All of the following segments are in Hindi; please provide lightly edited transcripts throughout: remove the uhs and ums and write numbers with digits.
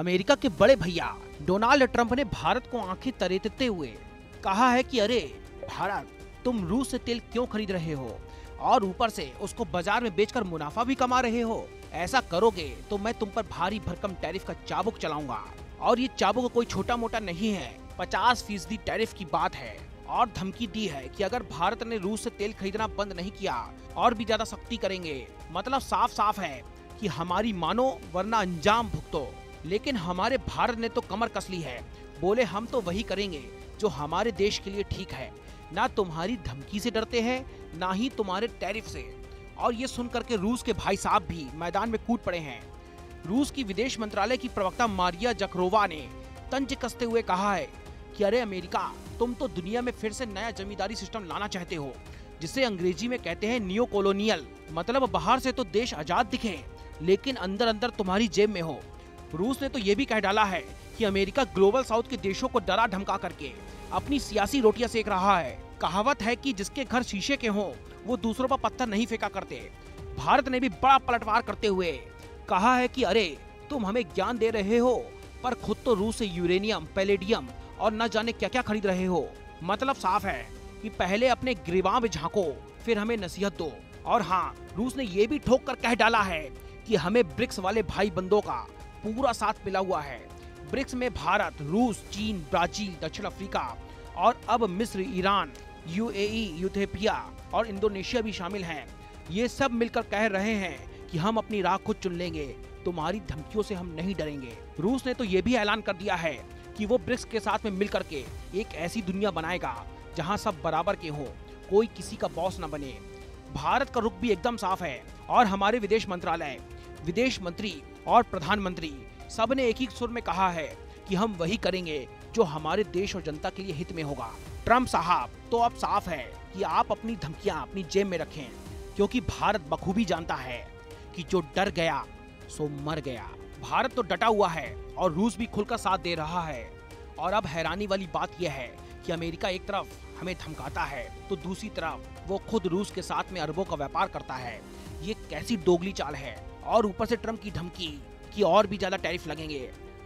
अमेरिका के बड़े भैया डोनाल्ड ट्रंप ने भारत को आंखें तरेतते हुए कहा है कि अरे भारत, तुम रूस से तेल क्यों खरीद रहे हो और ऊपर से उसको बाजार में बेचकर मुनाफा भी कमा रहे हो। ऐसा करोगे तो मैं तुम पर भारी भरकम टैरिफ का चाबुक चलाऊंगा। और ये चाबुक कोई छोटा मोटा नहीं है, 50% टैरिफ की बात है। और धमकी दी है कि अगर भारत ने रूस से तेल खरीदना बंद नहीं किया और भी ज्यादा सख्ती करेंगे। मतलब साफ साफ है कि हमारी मानो वरना अंजाम भुगतो। लेकिन हमारे भारत ने तो कमर कस ली है, बोले हम तो वही करेंगे जो हमारे देश के लिए ठीक है। ना तुम्हारी धमकी से डरते हैं, ना ही तुम्हारे टैरिफ से। और ये सुनकर के रूस के भाई साहब भी मैदान में कूद पड़े हैं। रूस की विदेश मंत्रालय की प्रवक्ता मारिया जखरोवा ने तंज कसते हुए कहा है कि अरे अमेरिका, तुम तो दुनिया में फिर से नया जमींदारी सिस्टम लाना चाहते हो, जिसे अंग्रेजी में कहते हैं नियो कॉलोनियल। मतलब बाहर से तो देश आजाद दिखे लेकिन अंदर अंदर तुम्हारी जेब में हो। रूस ने तो ये भी कह डाला है कि अमेरिका ग्लोबल साउथ के देशों को डरा धमका करके अपनी सियासी रोटियां सेक रहा है। कहावत है कि जिसके घर शीशे के हों वो दूसरों पर पत्थर नहीं फेंका करते। भारत ने भी बड़ा पलटवार करते हुए कहा है कि अरे तुम हमें ज्ञान दे रहे हो पर खुद तो रूस से यूरेनियम, पैलेडियम और न जाने क्या क्या खरीद रहे हो। मतलब साफ है कि पहले अपने गिरबां में झांको फिर हमें नसीहत दो। और हाँ, रूस ने ये भी ठोक कर कह डाला है कि हमें ब्रिक्स वाले भाई बंदों का पूरा साथ मिला हुआ है। ब्रिक्स में भारत, रूस, चीन, ब्राजील, दक्षिण अफ्रीका और अब मिस्र, ईरान, यूएई, यूथोपिया और इंडोनेशिया भी शामिल हैं। ये सब मिलकर कह रहे हैं कि हम अपनी राह खुद चुन लेंगे, तुम्हारी धमकियों से हम नहीं डरेंगे। रूस ने तो ये भी ऐलान कर दिया है कि वो ब्रिक्स के साथ में मिलकर के एक ऐसी दुनिया बनाएगा जहां सब बराबर के हों, कोई किसी का बॉस न बने। भारत का रुख भी एकदम साफ है और हमारे विदेश मंत्रालय, विदेश मंत्री और प्रधानमंत्री सब ने एक ही सुर में कहा है कि हम वही करेंगे जो हमारे देश और जनता के लिए हित में होगा। ट्रंप साहब, तो अब साफ है कि आप अपनी धमकियां अपनी जेब में रखें, क्योंकि भारत बखूबी जानता है कि जो डर गया सो मर गया। भारत तो डटा हुआ है और रूस भी खुलकर साथ दे रहा है। और अब हैरानी वाली बात यह है कि अमेरिका एक तरफ हमें धमकाता है तो दूसरी तरफ वो खुद रूस के साथ में अरबों का व्यापार करता है। ये कैसी दोगली चाल है। और ऊपर से ट्रंप की धमकी कि और भी ज्यादा टैरिफ लगेंगे।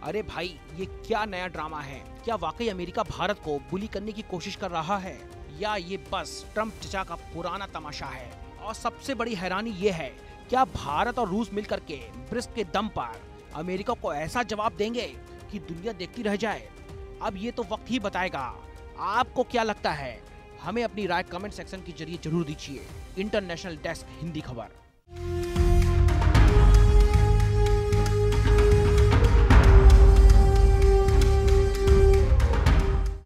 अरे भाई, ये क्या नया ड्रामा है? क्या वाकई अमेरिका भारत को बुली करने की कोशिश कर रहा है या ये बस ट्रंप चचा का पुराना तमाशा है? और सबसे बड़ी हैरानी ये है, क्या भारत और रूस मिलकर के ब्रिक्स के दम पर अमेरिका को ऐसा जवाब देंगे कि दुनिया देखती रह जाए? अब ये तो वक्त ही बताएगा। आपको क्या लगता है? हमें अपनी राय कमेंट सेक्शन के जरिए जरूर दीजिए। इंटरनेशनल डेस्क हिंदी खबर।